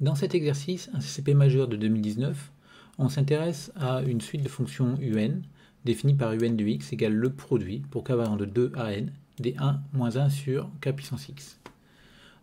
Dans cet exercice, un CCP majeur de 2019, on s'intéresse à une suite de fonctions UN définie par UN de x égale le produit pour k variant de 2 à n des 1 moins 1 sur k puissance x.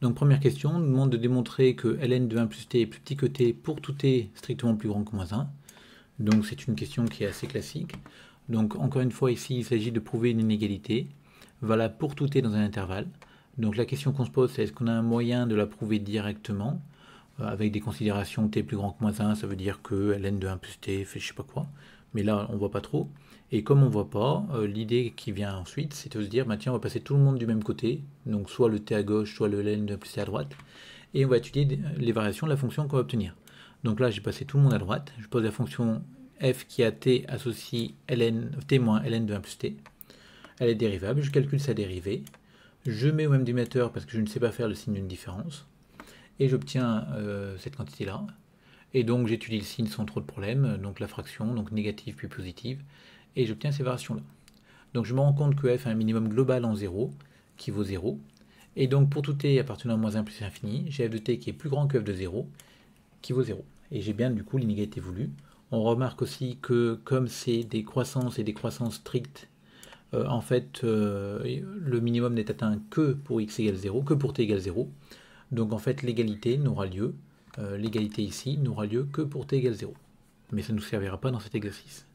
Donc première question, on nous demande de démontrer que ln de 1 plus t est plus petit que t pour tout t strictement plus grand que moins 1. Donc c'est une question qui est assez classique. Donc encore une fois ici il s'agit de prouver une inégalité valable pour tout t dans un intervalle. Donc la question qu'on se pose c'est est-ce qu'on a un moyen de la prouver directement avec des considérations t plus grand que moins 1, ça veut dire que ln de 1 plus t fait je sais pas quoi. Mais là on voit pas trop. Et comme on voit pas, l'idée qui vient ensuite c'est de se dire bah, tiens on va passer tout le monde du même côté, donc soit le t à gauche, soit le ln de 1 plus t à droite, et on va étudier les variations de la fonction qu'on va obtenir. Donc là j'ai passé tout le monde à droite, je pose la fonction f qui a t associe t moins ln de 1 plus t. Elle est dérivable, je calcule sa dérivée, je mets au même dénominateur parce que je ne sais pas faire le signe d'une différence, et j'obtiens cette quantité-là. Et donc j'étudie le signe sans trop de problèmes, donc la fraction, donc négative puis positive, et j'obtiens ces variations-là. Donc je me rends compte que f a un minimum global en 0, qui vaut 0, et donc pour tout t appartenant à moins 1 plus infini, j'ai f de t qui est plus grand que f de 0, qui vaut 0. Et j'ai bien du coup l'inégalité voulue. On remarque aussi que comme c'est des croissances et des croissances strictes, en fait le minimum n'est atteint que pour x égale 0, que pour t égale 0. Donc en fait l'égalité n'aura lieu, l'égalité ici n'aura lieu que pour t égale 0. Mais ça ne nous servira pas dans cet exercice.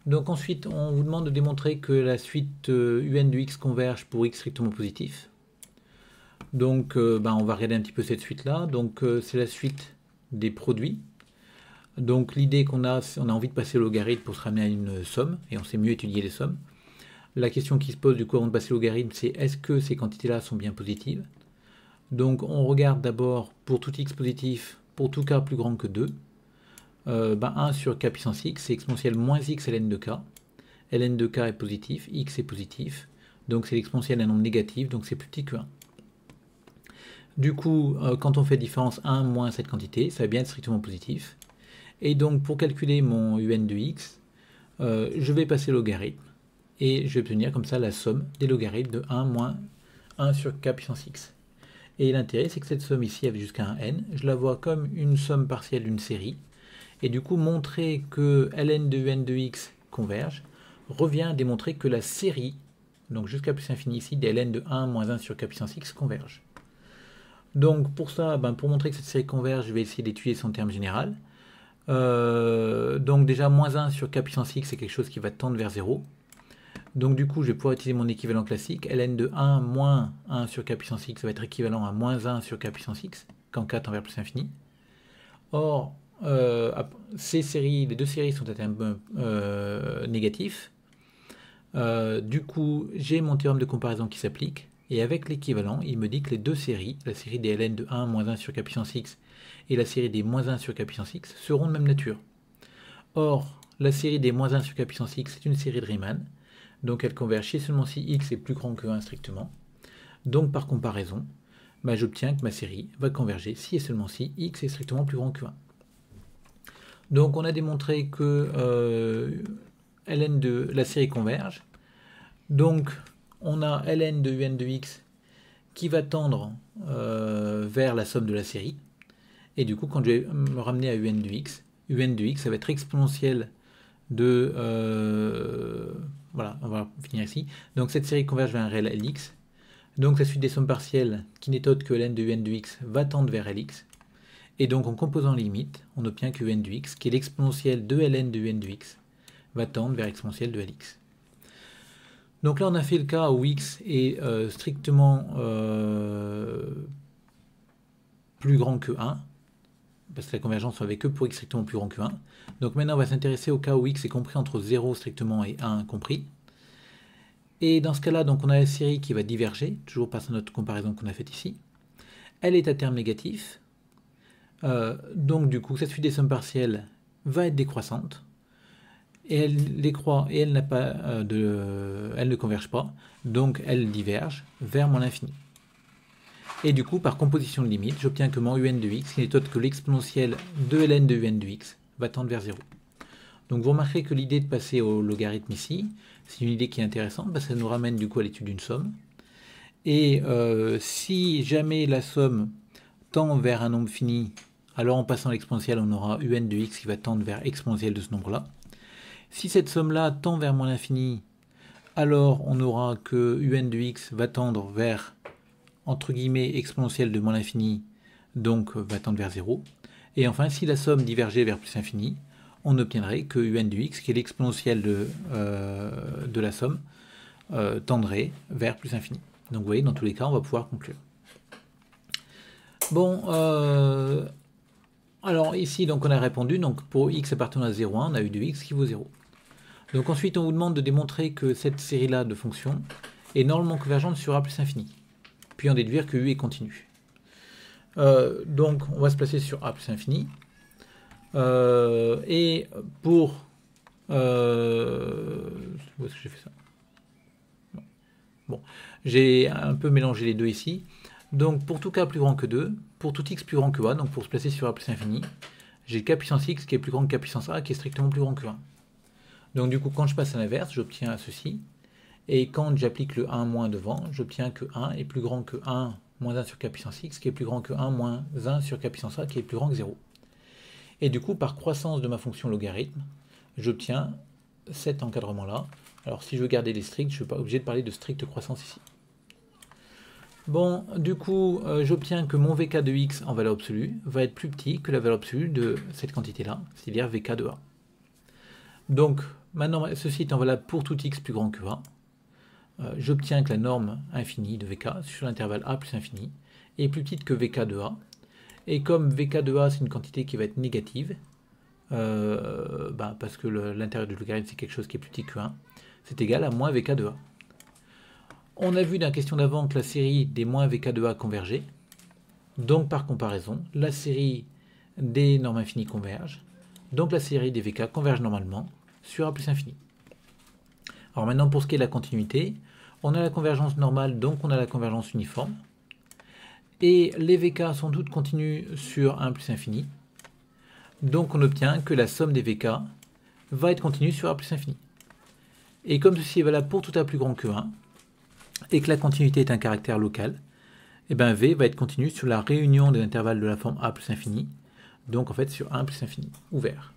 Donc ensuite on vous demande de démontrer que la suite un de x converge pour x strictement positif. Donc on va regarder un petit peu cette suite là. Donc c'est la suite des produits. Donc l'idée qu'on a, on a envie de passer au logarithme pour se ramener à une somme, et on sait mieux étudier les sommes. La question qui se pose du coup avant de passer au logarithme, c'est est-ce que ces quantités-là sont bien positives? Donc on regarde d'abord pour tout x positif, pour tout k plus grand que 2, 1 sur k puissance x, c'est exponentielle moins x ln de k. Ln de k est positif, x est positif, donc c'est l'exponentielle d'un nombre négatif, donc c'est plus petit que 1. Du coup, quand on fait différence 1 moins cette quantité, ça va bien être strictement positif. Et donc pour calculer mon un de x, je vais passer le logarithme, et je vais obtenir comme ça la somme des logarithmes de 1 moins 1 sur k puissance x. Et l'intérêt, c'est que cette somme ici, avec jusqu'à un n, je la vois comme une somme partielle d'une série. Et du coup, montrer que ln de un de x converge revient à démontrer que la série, donc jusqu'à plus infini ici, des ln de 1 moins 1 sur k puissance x converge. Donc pour ça, pour montrer que cette série converge, je vais essayer d'étudier son terme général. Donc déjà, moins 1 sur k puissance x, c'est quelque chose qui va tendre vers 0. Donc du coup, je vais pouvoir utiliser mon équivalent classique. Ln de 1 moins 1 sur k puissance x va être équivalent à moins 1 sur k puissance x, quand k tend vers plus infini. Or, ces séries, les deux séries sont à terme négatif. Du coup, j'ai mon théorème de comparaison qui s'applique. Et avec l'équivalent, il me dit que les deux séries, la série des ln de 1 moins 1 sur k puissance x et la série des moins 1 sur k puissance x, seront de même nature. Or, la série des moins 1 sur k puissance x est une série de Riemann. Donc elle converge si seulement si x est plus grand que 1 strictement. Donc par comparaison, j'obtiens que ma série va converger si et seulement si x est strictement plus grand que 1. Donc on a démontré que ln de la série converge. Donc on a ln de un de x qui va tendre vers la somme de la série. Et du coup quand je vais me ramener à un de x ça va être exponentielle de... voilà, on va finir ici. Donc cette série converge vers un réel Lx. Donc la suite des sommes partielles, qui n'est autre que ln de un de x, va tendre vers Lx. Et donc en composant les limites, on obtient que un de x, qui est l'exponentielle de ln de un de x, va tendre vers l'exponentielle de Lx. Donc là on a fait le cas où x est strictement plus grand que 1, parce que la convergence ne va que pour x strictement plus grand que 1. Donc maintenant on va s'intéresser au cas où x est compris entre 0 strictement et 1 compris. Et dans ce cas-là, donc on a la série qui va diverger, toujours par notre comparaison qu'on a faite ici. Elle est à terme négatif. Donc du coup, cette suite des sommes partielles va être décroissante. Et elle décroît et elle n'a pas elle ne converge pas. Donc elle diverge vers mon infini. Et du coup, par composition de limite, j'obtiens que mon un de x, qui n'est autre que l'exponentielle de ln de un de x, va tendre vers 0. Donc vous remarquerez que l'idée de passer au logarithme ici, c'est une idée qui est intéressante, parce que ça nous ramène du coup à l'étude d'une somme. Et si jamais la somme tend vers un nombre fini, alors en passant l'exponentielle, on aura un de x qui va tendre vers exponentielle de ce nombre-là. Si cette somme-là tend vers moins l'infini, alors on aura que un de x va tendre vers, entre guillemets, exponentielle de moins l'infini, donc va tendre vers 0. Et enfin, si la somme divergeait vers plus infini, on obtiendrait que un de x, qui est l'exponentielle de la somme, tendrait vers plus infini. Donc vous voyez, dans tous les cas, on va pouvoir conclure. Bon, alors ici, donc on a répondu, donc pour x appartenant à 0,1, on a u de x qui vaut 0. Donc ensuite, on vous demande de démontrer que cette série-là de fonctions est normalement convergente sur a plus infini. Puis en déduire que u est continu. Donc on va se placer sur a plus infini. Et pour... où est-ce que j'ai fait ça? Bon, j'ai un peu mélangé les deux ici. Donc pour tout k plus grand que 2, pour tout x plus grand que a, donc pour se placer sur a plus infini, j'ai k puissance x qui est plus grand que k puissance a qui est strictement plus grand que 1. Donc du coup, quand je passe à l'inverse, j'obtiens ceci. Et quand j'applique le 1 moins devant, j'obtiens que 1 est plus grand que 1 moins 1 sur k puissance x, qui est plus grand que 1 moins 1 sur k puissance a, qui est plus grand que 0. Et du coup, par croissance de ma fonction logarithme, j'obtiens cet encadrement-là. Alors si je veux garder les stricts, je ne suis pas obligé de parler de stricte croissance ici. Bon, du coup, j'obtiens que mon vk de x en valeur absolue va être plus petit que la valeur absolue de cette quantité-là, c'est-à-dire vk de a. Donc, maintenant, ceci étant valable pour tout x plus grand que a, j'obtiens que la norme infinie de vk sur l'intervalle a plus infini est plus petite que vk de a. Et comme vk de a, c'est une quantité qui va être négative, parce que l'intérieur du logarithme, c'est quelque chose qui est plus petit que 1, c'est égal à moins vk de a. On a vu dans la question d'avant que la série des moins vk de a convergeait. Donc, par comparaison, la série des normes infinies converge. Donc, la série des vk converge normalement sur a plus infini. Alors maintenant, pour ce qui est de la continuité, on a la convergence normale, donc on a la convergence uniforme. Et les vk sont toutes continues sur 1 plus infini. Donc on obtient que la somme des vk va être continue sur a plus infini. Et comme ceci est valable pour tout a plus grand que 1, et que la continuité est un caractère local, et bien v va être continue sur la réunion des intervalles de la forme a plus infini, donc en fait sur 1 plus infini, ouvert.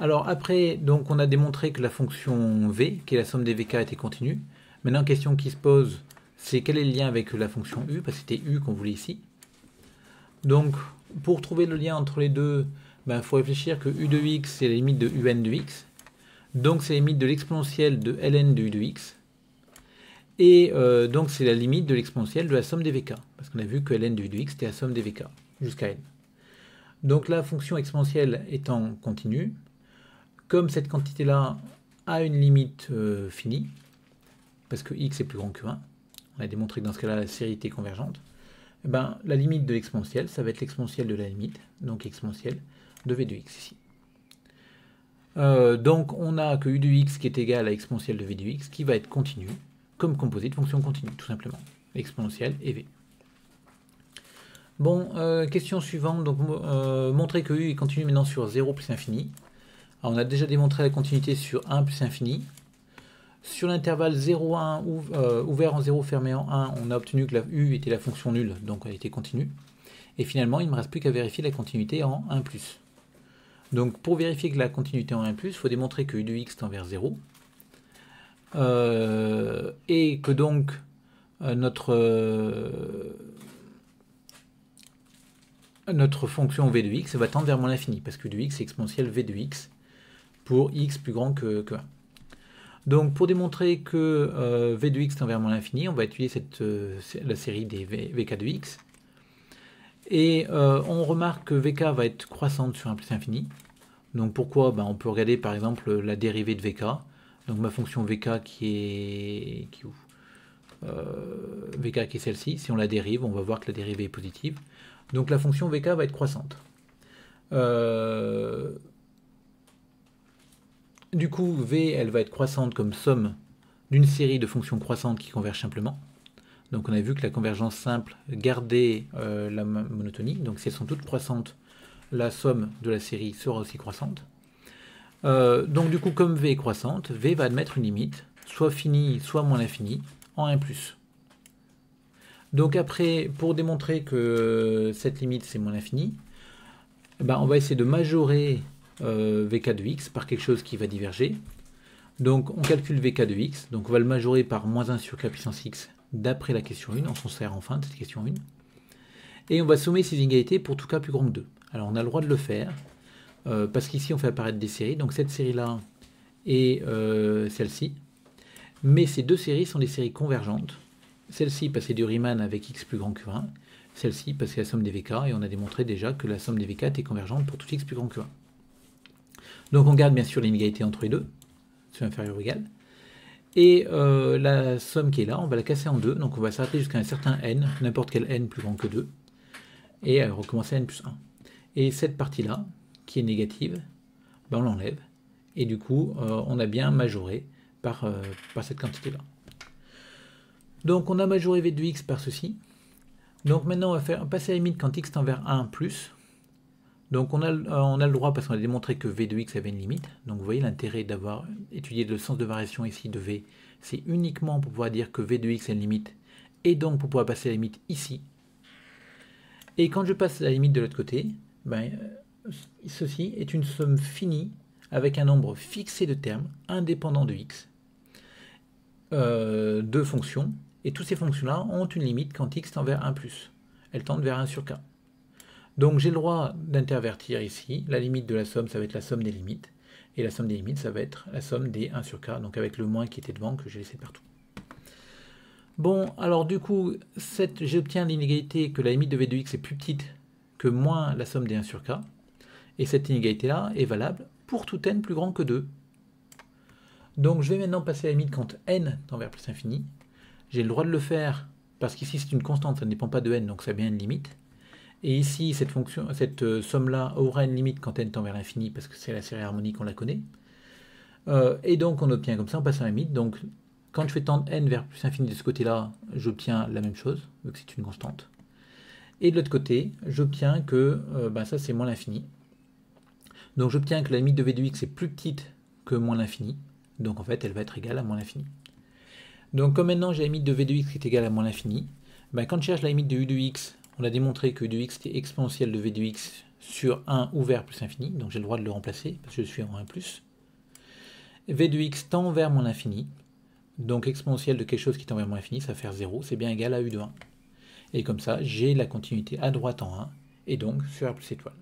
Alors après, donc on a démontré que la fonction v, qui est la somme des vk, était continue. Maintenant, question qui se pose, c'est quel est le lien avec la fonction u, parce que c'était u qu'on voulait ici. Donc, pour trouver le lien entre les deux, il faut réfléchir que u de x, c'est la limite de un de x. Donc, c'est la limite de l'exponentielle de ln de u de x. Et donc, c'est la limite de l'exponentielle de la somme des vk. Parce qu'on a vu que ln de u de x, c'était la somme des vk, jusqu'à n. Donc, la fonction exponentielle étant continue, comme cette quantité-là a une limite finie, parce que x est plus grand que 1, on a démontré que dans ce cas-là, la série était convergente, la limite de l'exponentielle, ça va être l'exponentielle de la limite, donc exponentielle de v de x ici. Donc on a que u de x qui est égal à exponentielle de v de x, qui va être continue, comme composé de fonction continue, tout simplement. Exponentielle et v. Bon, question suivante, donc montrer que u est continu maintenant sur 0 plus infini. Alors, on a déjà démontré la continuité sur 1 plus infini. Sur l'intervalle 0,1 ouvert en 0, fermé en 1, on a obtenu que la u était la fonction nulle, donc elle était continue. Et finalement, il ne me reste plus qu'à vérifier la continuité en 1+. Donc pour vérifier que la continuité en 1+, il faut démontrer que u de x tend vers 0. Et que donc notre fonction v de x va tendre vers moins l'infini, parce que u de x est exponentielle v de x pour x plus grand que 1. Donc pour démontrer que v de x tend vers moins l'infini, on va utiliser la série des vk de x. Et on remarque que vk va être croissante sur 1 plus infini. Donc pourquoi? On peut regarder par exemple la dérivée de vk. Donc ma fonction vk qui est celle-ci. Si on la dérive, on va voir que la dérivée est positive. Donc la fonction vk va être croissante. Du coup, v, elle va être croissante comme somme d'une série de fonctions croissantes qui convergent simplement. Donc on a vu que la convergence simple gardait la monotonie. Donc si elles sont toutes croissantes, la somme de la série sera aussi croissante. Donc du coup, comme v est croissante, v va admettre une limite, soit finie, soit moins l'infini, en 1+. Donc après, pour démontrer que cette limite c'est moins l'infini, on va essayer de majorer vk de x par quelque chose qui va diverger. Donc on calcule vk de x, donc on va le majorer par moins 1 sur k puissance x d'après la question 1, on s'en sert enfin de cette question 1. Et on va sommer ces inégalités pour tout k plus grand que 2. Alors on a le droit de le faire, parce qu'ici on fait apparaître des séries, donc cette série-là et celle-ci. Mais ces deux séries sont des séries convergentes. Celle-ci parce que c'est du Riemann avec x plus grand que 1, celle-ci parce que c'est la somme des vk, et on a démontré déjà que la somme des vk était convergente pour tout x plus grand que 1. Donc on garde bien sûr l'inégalité entre les deux, c'est inférieur ou égal. Et la somme qui est là, on va la casser en deux, donc on va s'arrêter jusqu'à un certain n, n'importe quel n plus grand que 2, et recommencer à n plus 1. Et cette partie-là, qui est négative, on l'enlève, et du coup, on a bien majoré par cette quantité-là. Donc on a majoré v de x par ceci. Donc maintenant, on va passer à la limite quand x tend vers 1 plus. Donc on a le droit, parce qu'on a démontré que v de x avait une limite. Donc vous voyez l'intérêt d'avoir étudié le sens de variation ici de v, c'est uniquement pour pouvoir dire que v de x a une limite, et donc pour pouvoir passer la limite ici. Et quand je passe la limite de l'autre côté, ceci est une somme finie avec un nombre fixé de termes indépendants de x, de fonctions, et toutes ces fonctions-là ont une limite quand x tend vers 1 plus. Elles tendent vers 1 sur k. Donc j'ai le droit d'intervertir ici. La limite de la somme, ça va être la somme des limites. Et la somme des limites, ça va être la somme des 1 sur k, donc avec le moins qui était devant que j'ai laissé partout. Bon, alors du coup, j'obtiens l'inégalité que la limite de v de x est plus petite que moins la somme des 1 sur k. Et cette inégalité-là est valable pour tout n plus grand que 2. Donc je vais maintenant passer à la limite quand n tend vers plus infini. J'ai le droit de le faire parce qu'ici c'est une constante, ça ne dépend pas de n, donc ça a bien une limite. Et ici, cette somme-là aura une limite quand n tend vers l'infini, parce que c'est la série harmonique, on la connaît. Et donc on obtient comme ça, on passe à la limite. Donc quand je fais tendre n vers plus infini de ce côté-là, j'obtiens la même chose, vu que c'est une constante. Et de l'autre côté, j'obtiens que ça c'est moins l'infini. Donc j'obtiens que la limite de v de x est plus petite que moins l'infini. Donc en fait, elle va être égale à moins l'infini. Donc comme maintenant j'ai la limite de v de x qui est égale à moins l'infini, quand je cherche la limite de u de x, on a démontré que u de x était exponentielle de v de x sur 1 ouvert plus infini, donc j'ai le droit de le remplacer, parce que je suis en 1 plus. V de x tend vers moins l'infini, donc exponentielle de quelque chose qui tend vers moins l'infini, ça va faire 0, c'est bien égal à u de 1. Et comme ça, j'ai la continuité à droite en 1, et donc sur R plus étoile.